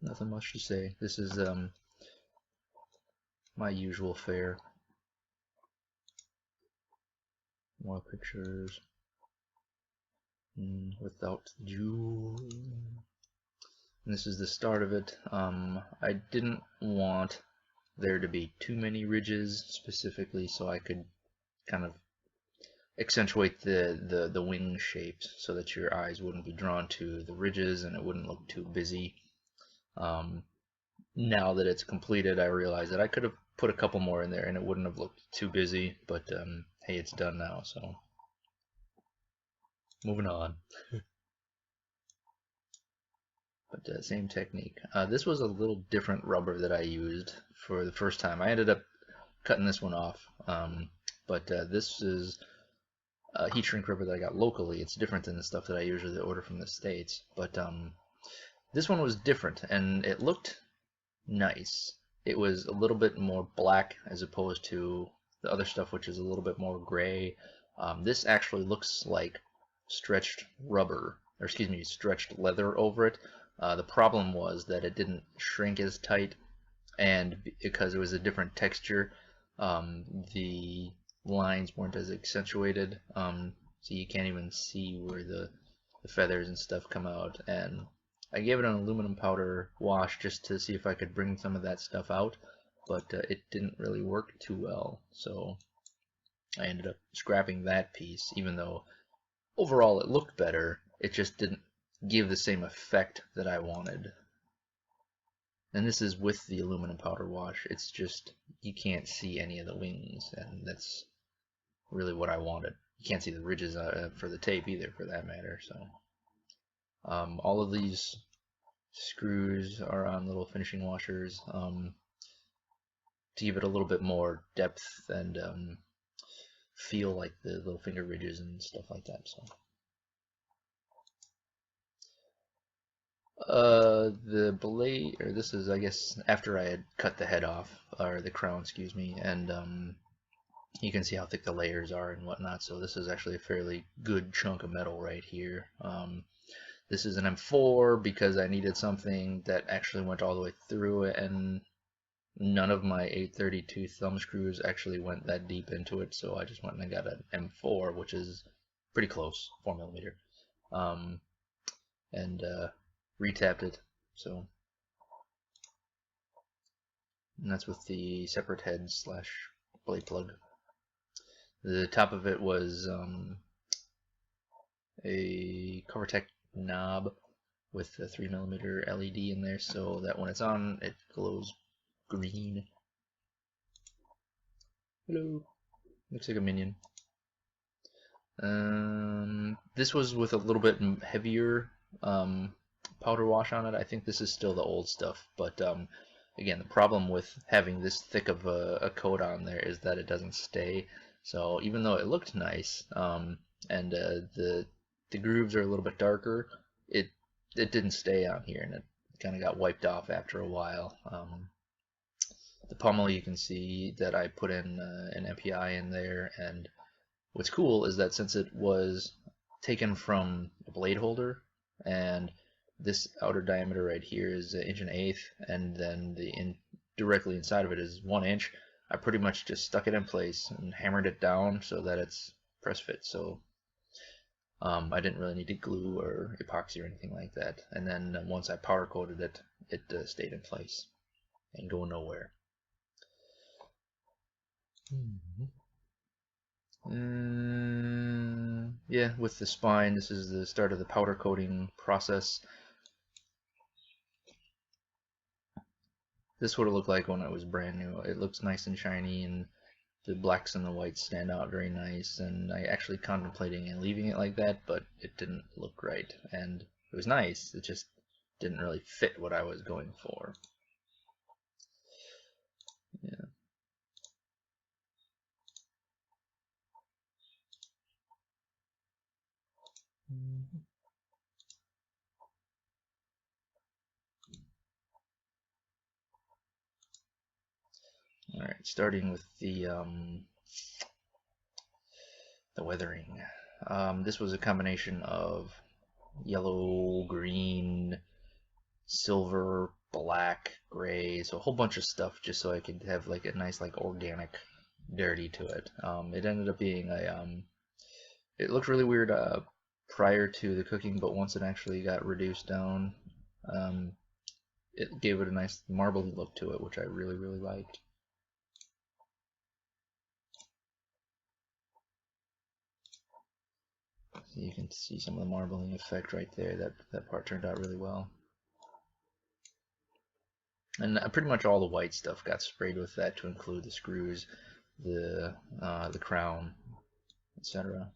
Nothing much to say. This is my usual fare. More pictures without the jewel. And this is the start of it. I didn't want there to be too many ridges specifically, so I could kind of accentuate the wing shapes so that your eyes wouldn't be drawn to the ridges and it wouldn't look too busy. Now that it's completed, I realize that I could have put a couple more in there and it wouldn't have looked too busy, but hey, it's done now, so moving on. But same technique. This was a little different rubber that I used for the first time. I ended up cutting this one off, but this is a heat shrink rubber that I got locally. It's different than the stuff that I usually order from the States, but this one was different and it looked nice. It was a little bit more black as opposed to the other stuff, which is a little bit more gray. This actually looks like stretched rubber, or excuse me, stretched leather over it. The problem was that it didn't shrink as tight, and because it was a different texture, the lines weren't as accentuated, so you can't even see where the feathers and stuff come out. And I gave it an aluminum powder wash just to see if I could bring some of that stuff out, but it didn't really work too well, so I ended up scrapping that piece. Even though overall it looked better, it just didn't give the same effect that I wanted. And this is with the aluminum powder wash. It's just, you can't see any of the wings, and that's really what I wanted. You can't see the ridges for the tape either, for that matter. So all of these screws are on little finishing washers to give it a little bit more depth and feel like the little finger ridges and stuff like that. So the blade, or this is, I guess, after I had cut the head off, or the crown, excuse me, and you can see how thick the layers are and whatnot. So this is actually a fairly good chunk of metal right here. This is an M4 because I needed something that actually went all the way through it, and none of my 832 thumb screws actually went that deep into it, so I just went and I got an M4, which is pretty close, 4mm, and retapped it. So, and that's with the separate head slash blade plug. The top of it was a CoverTech knob with a 3mm LED in there, so that when it's on, it glows green. Hello. Looks like a minion. This was with a little bit heavier powder wash on it. I think this is still the old stuff, but again, the problem with having this thick of a coat on there is that it doesn't stay. So even though it looked nice, and the grooves are a little bit darker, it didn't stay on here, and it kind of got wiped off after a while. The pommel, you can see that I put in an MPI in there, and what's cool is that since it was taken from a blade holder, and this outer diameter right here is 1.1 inches, and then directly inside of it is 1 inch, I pretty much just stuck it in place and hammered it down so that it's press fit. So I didn't really need to glue or epoxy or anything like that. And then once I powder coated it, it stayed in place and go nowhere. Yeah, with the spine, this is the start of the powder coating process. This would have looked like when it was brand new. It looks nice and shiny, and the blacks and the whites stand out very nice, and I actually contemplating and leaving it like that, but it didn't look right, and it was nice, it just didn't really fit what I was going for. Yeah. Alright, starting with the weathering. This was a combination of yellow, green, silver, black, gray, so a whole bunch of stuff just so I could have like a nice like organic dirty to it. It ended up being a it looked really weird prior to the cooking, but once it actually got reduced down, it gave it a nice marbly look to it, which I really liked. So you can see some of the marbling effect right there. That part turned out really well. And pretty much all the white stuff got sprayed with that to include the screws, the crown, etc.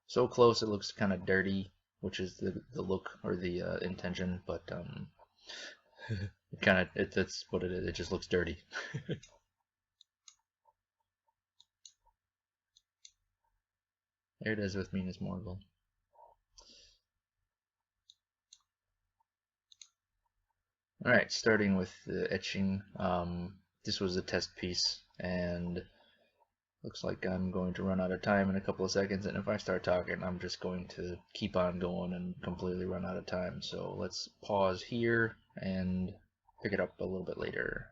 So close it looks kind of dirty, which is the look or the intention, but that's what it is. It just looks dirty. There it is with Minas Morgul. Alright, starting with the etching. This was a test piece, and looks like I'm going to run out of time in a couple of seconds, and if I start talking, I'm just going to keep on going and completely run out of time. So let's pause here and pick it up a little bit later.